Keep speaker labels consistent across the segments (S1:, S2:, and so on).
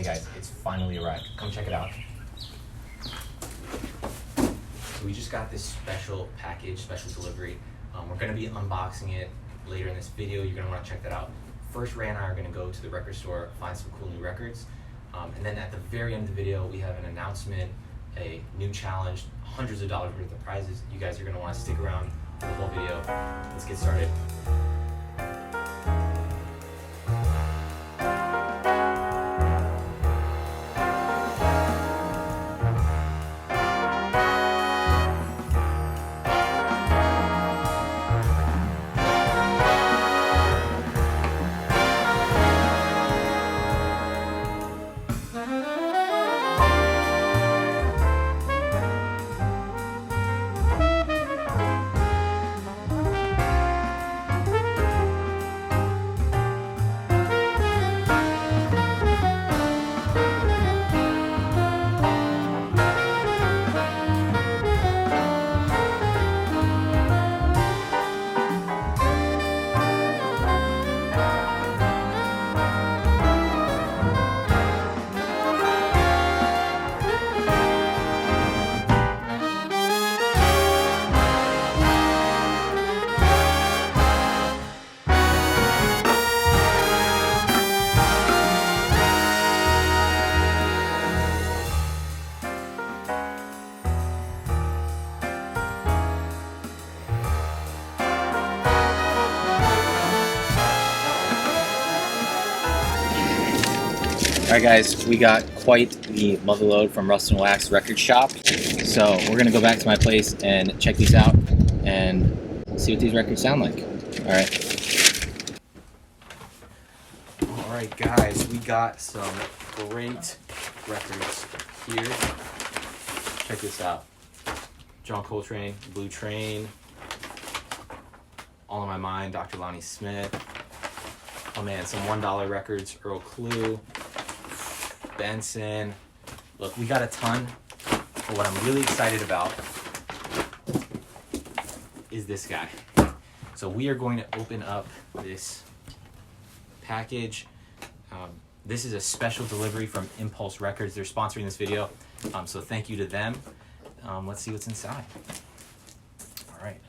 S1: Hey guys, it's finally arrived. Come check it out. So we just got this special package, special delivery. We're gonna be unboxing it later in this video. You're gonna wanna check that out. First, Ray and I are gonna go to the record store, find some cool new records. And then at the very end of the video, we have an announcement, a new challenge, hundreds of dollars worth of prizes. You guys are gonna wanna stick around for the whole video. Let's get started. Alright guys, we got quite the motherload from Rust and Wax Record Shop. So we're gonna go back to my place and check these out and see what these records sound like. Alright guys, we got some great records here. Check this out. John Coltrane, Blue Train, All in My Mind, Dr. Lonnie Smith. Oh man, some $1 records, Earl Klugh, Benson. Look, we got a ton, but what I'm really excited about is this guy. So we are going to open up this package. This is a special delivery from Impulse Records. They're sponsoring this video, so thank you to them. Let's see what's inside. All right.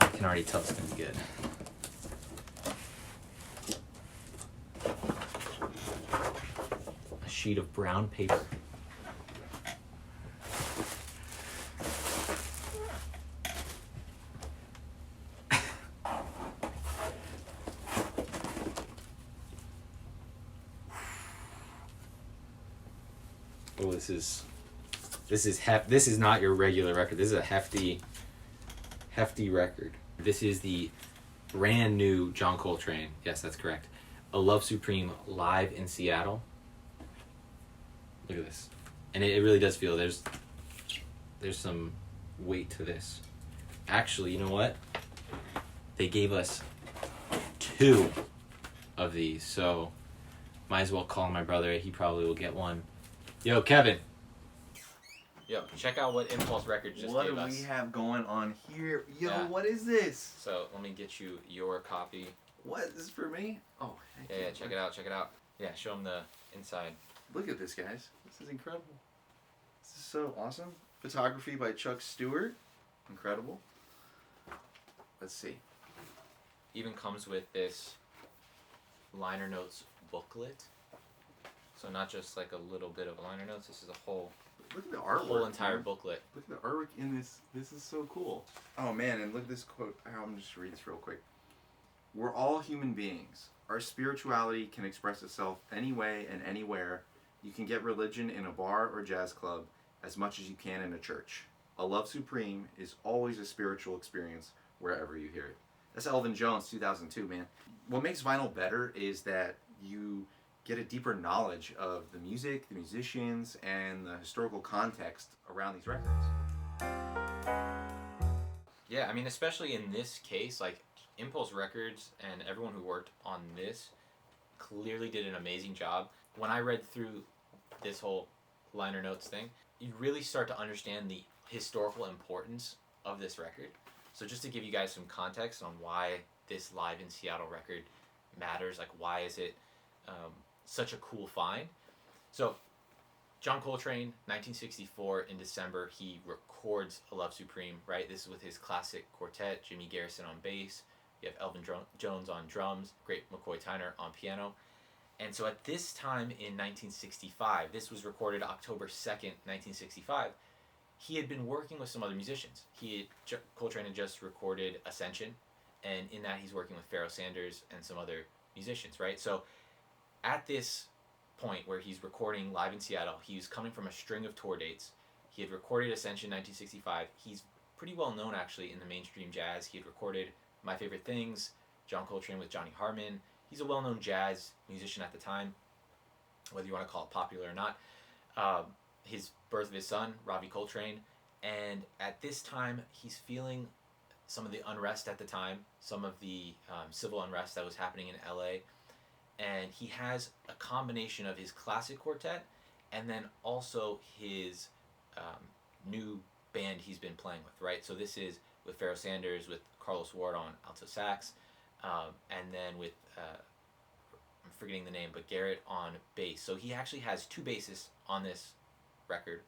S1: I can already tell it's gonna be good. A sheet of brown paper. Oh, this is not your regular record. This is a hefty record. This is the brand new John Coltrane. Yes, that's correct. A Love Supreme live in Seattle. Look at this. And it really does feel there's some weight to this. Actually, you know what? They gave us 2 of these, so might as well call my brother. He probably will get one. Yo, Kevin. Yo, check out what Impulse Records just gave us.
S2: What do we have going on here? Yo,
S1: Yeah.
S2: What is this?
S1: So let me get you your copy.
S2: What? This is for me? Oh, heck
S1: Yeah, check it out, check it out. Yeah, show them the inside.
S2: Look at this, guys. This is incredible. This is so awesome. Photography by Chuck Stewart. Incredible. Let's see.
S1: Even comes with this liner notes booklet. So not just like a little bit of liner notes, this is a whole
S2: Look at the artwork.
S1: whole entire
S2: man.
S1: booklet.
S2: Look at the artwork in this. This is so cool. Oh man, and look at this quote. I'm just read this real quick. We're all human beings. Our spirituality can express itself any way and anywhere. You can get religion in a bar or jazz club as much as you can in a church. A Love Supreme is always a spiritual experience wherever you hear it. That's Elvin Jones, 2002, man. What makes vinyl better is that you get a deeper knowledge of the music, the musicians, and the historical context around these records.
S1: Yeah, I mean, especially in this case, like Impulse Records and everyone who worked on this clearly did an amazing job. When I read through this whole liner notes thing, you really start to understand the historical importance of this record. So just to give you guys some context on why this Live in Seattle record matters, like why is it such a cool find. So John Coltrane, 1964, in December, he records A Love Supreme, right? This is with his classic quartet, Jimmy Garrison on bass, you have Elvin Jones on drums, great McCoy Tyner on piano. And so at this time in 1965, this was recorded October 2nd, 1965, he had been working with some other musicians. Coltrane had just recorded Ascension, and in that he's working with Pharoah Sanders and some other musicians, right? So at this point where he's recording Live in Seattle, he's coming from a string of tour dates. He had recorded Ascension 1965. He's pretty well known actually in the mainstream jazz. He had recorded My Favorite Things, John Coltrane with Johnny Hartman. He's a well-known jazz musician at the time, whether you want to call it popular or not. His birth of his son, Ravi Coltrane, and at this time he's feeling some of the unrest at the time, some of the civil unrest that was happening in LA, and he has a combination of his classic quartet and then also his new band he's been playing with, right? So this is with Pharoah Sanders, with Carlos Ward on alto sax, and then with I'm forgetting the name, but Garrett on bass. So he actually has two bassists on this record.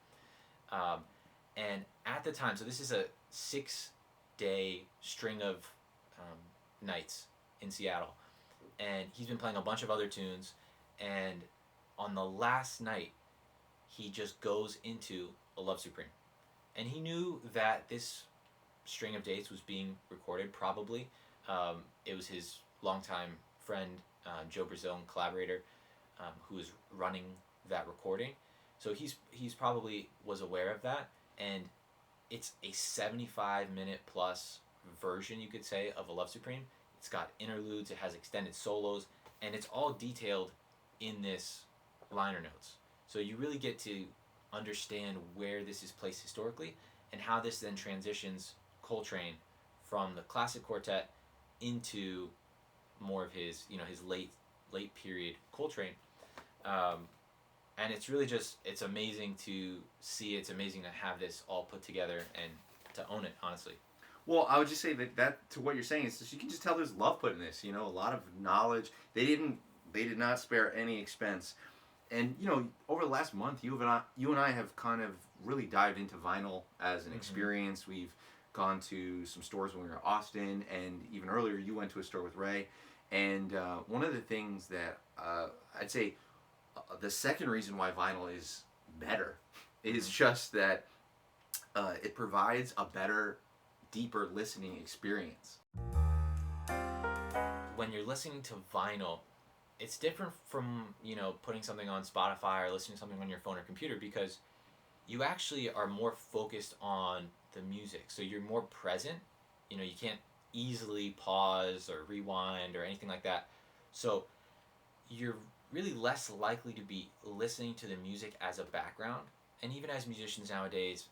S1: And at the time, so this is a 6-day string of nights in Seattle. And he's been playing a bunch of other tunes. And on the last night, he just goes into A Love Supreme. And he knew that this string of dates was being recorded, probably. It was his longtime friend, Joe Brazil, and collaborator, who was running that recording. So he's probably was aware of that, and it's a 75-minute plus version, you could say, of A Love Supreme. It's got interludes, it has extended solos, and it's all detailed in this liner notes. So you really get to understand where this is placed historically and how this then transitions Coltrane from the classic quartet into more of his, his late period Coltrane. And it's really just, it's amazing to see, it's amazing to have this all put together and to own it, honestly.
S2: Well, I would just say that to what you're saying is just, you can just tell there's love put in this. A lot of knowledge. They did not spare any expense. And over the last month, you and I have kind of really dived into vinyl as an experience. We've gone to some stores when we were in Austin, and even earlier, you went to a store with Ray. And one of the things that I'd say the second reason why vinyl is better is just that it provides a better, deeper listening experience.
S1: When you're listening to vinyl, it's different from, putting something on Spotify or listening to something on your phone or computer, because you actually are more focused on the music. So you're more present. You can't easily pause or rewind or anything like that. So you're really less likely to be listening to the music as a background. And even as musicians nowadays,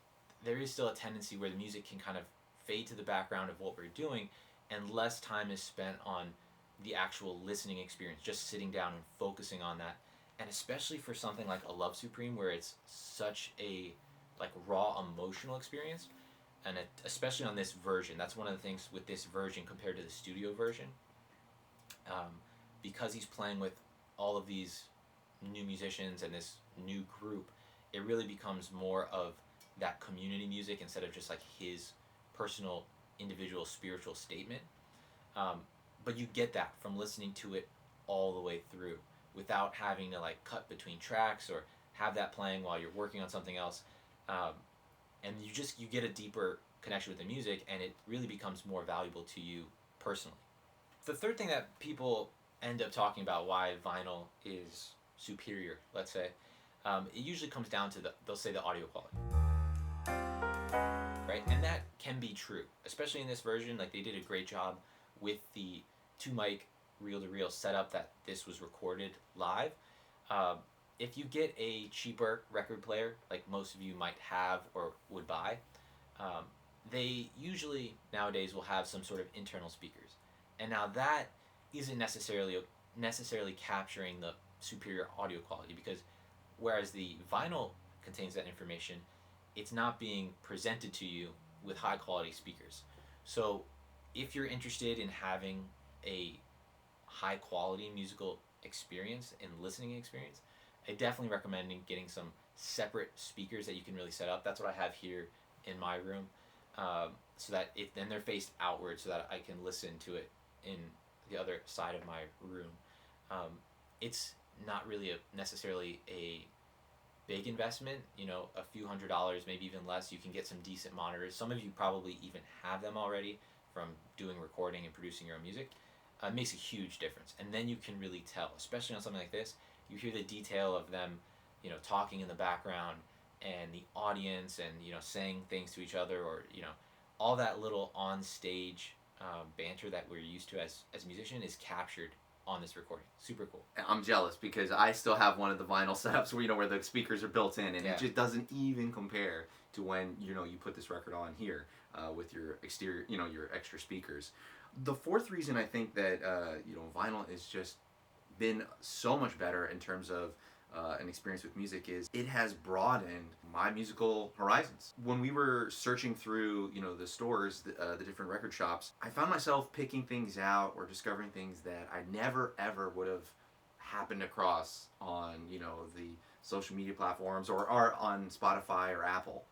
S1: there is still a tendency where the music can kind of fade to the background of what we're doing, and less time is spent on the actual listening experience, just sitting down and focusing on that. And especially for something like A Love Supreme, where it's such a raw emotional experience, and especially on this version, that's one of the things with this version compared to the studio version, because he's playing with all of these new musicians and this new group, it really becomes more of that community music instead of just his personal, individual, spiritual statement. But you get that from listening to it all the way through without having to cut between tracks or have that playing while you're working on something else. And you get a deeper connection with the music, and it really becomes more valuable to you personally. The third thing that people end up talking about why vinyl is superior, let's say, it usually comes down to they'll say the audio quality. Right? And that can be true, especially in this version. They did a great job with the 2-mic reel-to-reel setup that this was recorded live. If you get a cheaper record player, like most of you might have or would buy, they usually nowadays will have some sort of internal speakers. And now that isn't necessarily capturing the superior audio quality, because whereas the vinyl contains that information, it's not being presented to you with high quality speakers. So if you're interested in having a high quality musical experience and listening experience, I definitely recommend getting some separate speakers that you can really set up. That's what I have here in my room, so that then they're faced outward, so that I can listen to it in the other side of my room. It's not really necessarily a big investment, a few $100s, maybe even less. You can get some decent monitors. Some of you probably even have them already from doing recording and producing your own music. It makes a huge difference. And then you can really tell, especially on something like this, you hear the detail of them, talking in the background, and the audience, and, saying things to each other, or, all that little on stage banter that we're used to as musicians is captured on this recording. Super cool.
S2: I'm jealous because I still have one of the vinyl setups where where the speakers are built in, and
S1: Yeah.
S2: it just doesn't even compare to when you put this record on here with your exterior, your extra speakers. The fourth reason I think that vinyl has just been so much better in terms of an experience with music is it has broadened my musical horizons. When we were searching through the stores, the different record shops, I found myself picking things out or discovering things that I never ever would have happened across on the social media platforms or on Spotify or Apple.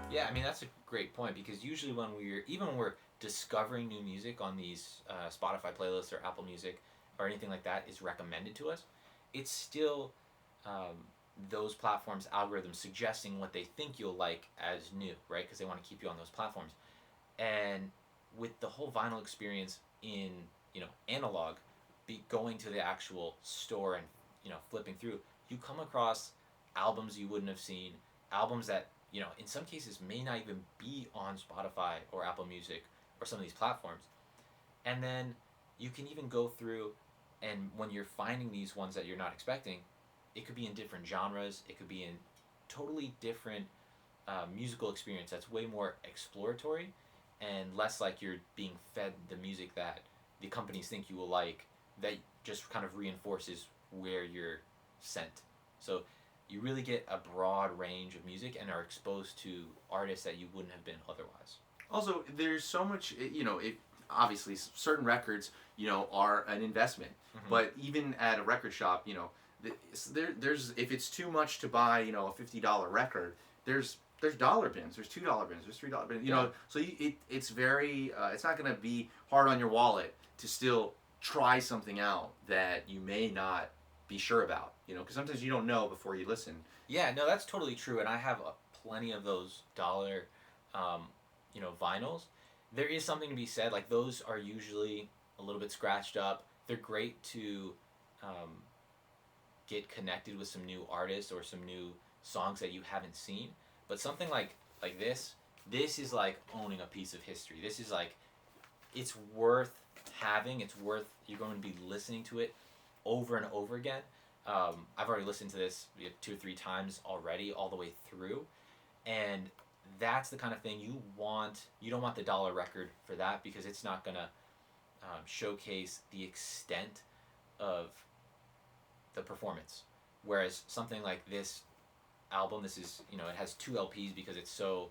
S1: Yeah, I mean, that's a great point, because usually when we're discovering new music on these Spotify playlists or Apple Music or anything like that is recommended to us, it's still those platforms' algorithms suggesting what they think you'll like as new, right? Because they want to keep you on those platforms. And with the whole vinyl experience in analog, going to the actual store and flipping through, you come across albums you wouldn't have seen, albums that in some cases may not even be on Spotify or Apple Music or some of these platforms. And then you can even go through, and when you're finding these ones that you're not expecting, it could be in different genres, it could be in totally different musical experience that's way more exploratory and less like you're being fed the music that the companies think you will like, that just kind of reinforces where you're sent. So you really get a broad range of music and are exposed to artists that you wouldn't have been otherwise.
S2: Also, there's so much, obviously certain records, are an investment.
S1: Mm-hmm.
S2: But even at a record shop, there's if it's too much to buy, a $50 record, there's dollar bins, there's $2 bins, there's $3 bins, so it's very, it's not going to be hard on your wallet to still try something out that you may not be sure about, because sometimes you don't know before you listen.
S1: Yeah, no, that's totally true, and I have plenty of those dollar, vinyls. There is something to be said, like those are usually a little bit scratched up. They're great to get connected with some new artists or some new songs that you haven't seen. But something like this is like owning a piece of history. This is like, it's worth having. It's worth, you're going to be listening to it over and over again. I've already listened to this 2 or 3 times already, all the way through, and that's the kind of thing you want. You don't want the dollar record for that, because it's not gonna showcase the extent of the performance. Whereas something like this album, this is it has 2 LPs because it's so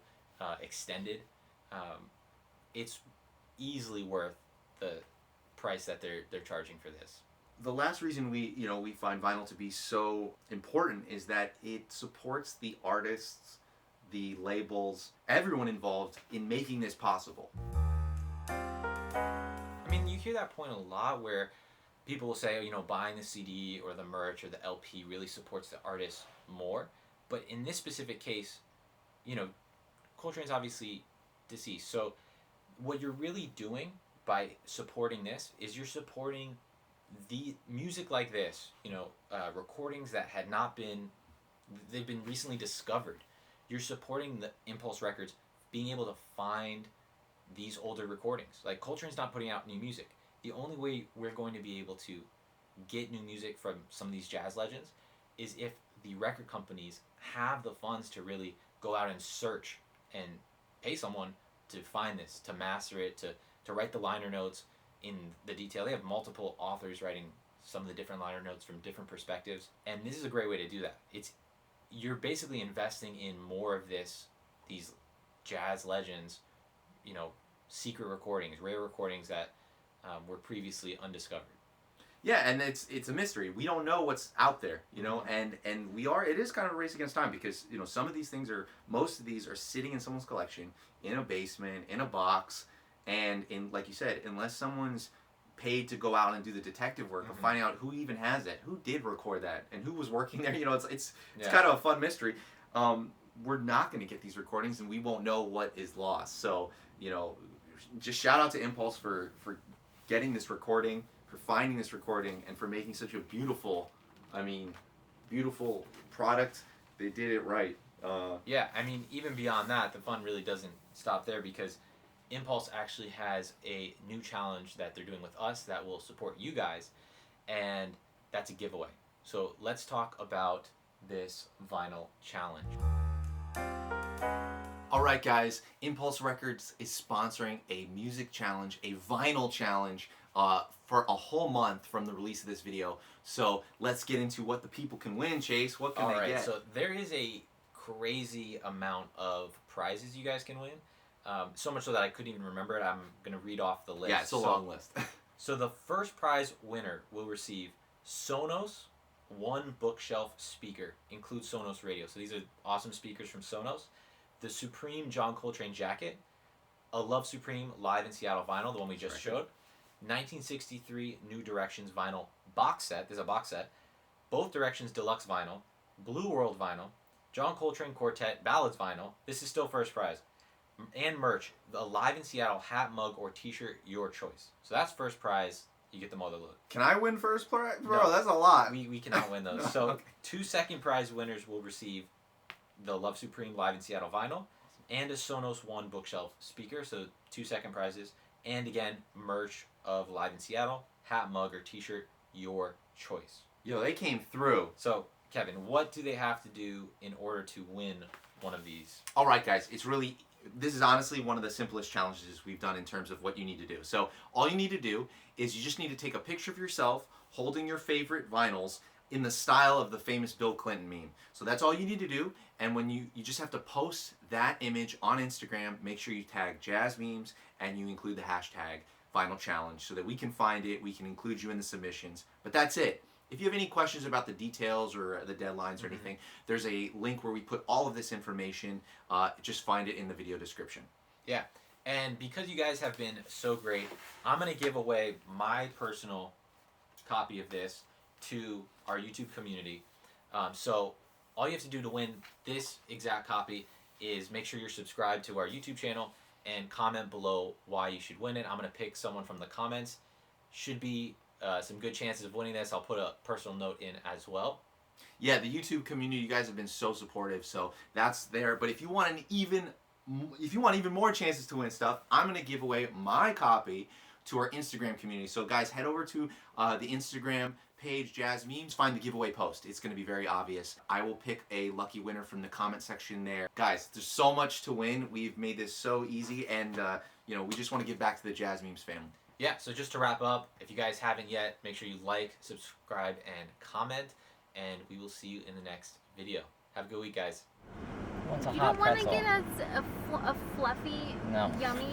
S1: extended. It's easily worth the price that they're charging for this.
S2: The last reason we find vinyl to be so important is that it supports the artists, the labels, everyone involved in making this possible.
S1: I mean, you hear that point a lot where people will say, buying the CD or the merch or the LP really supports the artist more. But in this specific case, Coltrane's obviously deceased. So what you're really doing by supporting this is you're supporting the music like this, recordings that had not been, they've been recently discovered. You're supporting the Impulse Records being able to find these older recordings. Like, Coltrane's not putting out new music. The only way we're going to be able to get new music from some of these jazz legends is if the record companies have the funds to really go out and search and pay someone to find this, to master it, to write the liner notes in the detail. They have multiple authors writing some of the different liner notes from different perspectives, and this is a great way to do that. It's you're basically investing in more of these jazz legends, you know, secret recordings, rare recordings that were previously undiscovered.
S2: Yeah, and it's a mystery. We don't know what's out there, you know, and it is kind of a race against time because, you know, most of these are sitting in someone's collection in a basement, in a box, and like you said, unless someone's paid to go out and do the detective work of finding out who even has it, who did record that, and who was working there, you know, it's kind of a fun mystery. We're not going to get these recordings, and we won't know what is lost. So, you know, just shout out to Impulse for getting this recording, for finding this recording, and for making such a beautiful product. They did it right.
S1: Yeah, I mean, even beyond that, the fun really doesn't stop there because Impulse actually has a new challenge that they're doing with us that will support you guys, and that's a giveaway. So let's talk about this vinyl challenge.
S2: Alright guys, Impulse Records is sponsoring a music challenge, a vinyl challenge, for a whole month from the release of this video. So let's get into what the people can win, Chase. What can they get?
S1: So there is a crazy amount of prizes you guys can win. So much so that I couldn't even remember it. I'm going to read off the list.
S2: Yeah, it's a long list.
S1: So the first prize winner will receive Sonos One Bookshelf Speaker. Includes Sonos Radio. So these are awesome speakers from Sonos. The Supreme John Coltrane Jacket. A Love Supreme Live in Seattle vinyl, the one we just showed. 1963 New Directions vinyl box set. There's a box set. Both Directions Deluxe vinyl. Blue World vinyl. John Coltrane Quartet Ballads vinyl. This is still first prize. And merch. The Live in Seattle hat, mug, or t-shirt, your choice. So that's first prize. You get them all the look.
S2: Can I win first prize? Bro,
S1: No,
S2: that's a lot.
S1: We cannot win those. So okay. 2 second prize winners will receive the Love Supreme Live in Seattle vinyl and a Sonos One Bookshelf speaker. So 2 second prizes. And again, merch of Live in Seattle, hat, mug, or t-shirt, your choice.
S2: Yo, they came through.
S1: So, Kevin, what do they have to do in order to win one of these?
S2: All right, guys, this is honestly one of the simplest challenges we've done in terms of what you need to do. So all you need to do is you just need to take a picture of yourself holding your favorite vinyls in the style of the famous Bill Clinton meme. So that's all you need to do. And when you just have to post that image on Instagram, make sure you tag Jazz Memes and you include the hashtag Vinyl Challenge so that we can find it, we can include you in the submissions. But that's it. If you have any questions about the details or the deadlines or anything, there's a link where we put all of this information. Just find it in the video description.
S1: Yeah, and because you guys have been so great, I'm going to give away my personal copy of this to our YouTube community. So all you have to do to win this exact copy is make sure you're subscribed to our YouTube channel and comment below why you should win it. I'm going to pick someone from the comments. Should be some good chances of winning this. I'll put a personal note in as well.
S2: Yeah, the YouTube community, you guys have been so supportive, so that's there. But if you want even more chances to win stuff, I'm going to give away my copy to our Instagram community. So guys, head over to the Instagram page, Jazz Memes, find the giveaway post. It's going to be very obvious. I will pick a lucky winner from the comment section there. Guys, there's so much to win. We've made this so easy, and we just want to give back to the Jazz Memes family.
S1: Yeah, so just to wrap up, if you guys haven't yet, make sure you like, subscribe, and comment, and we will see you in the next video. Have a good week, guys.
S3: What's a
S4: You
S3: hot
S4: don't want to
S3: pretzel?
S4: get us a fluffy,
S3: No.
S4: yummy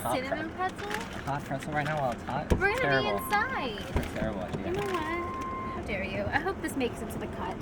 S3: Hot
S4: cinnamon pretzel?
S3: Hot pretzel right now while it's hot?
S4: We're
S3: It's
S4: gonna
S3: terrible.
S4: be inside.
S3: It's a terrible
S4: You
S3: idea.
S4: know what? How dare you? I hope this makes it to the cut.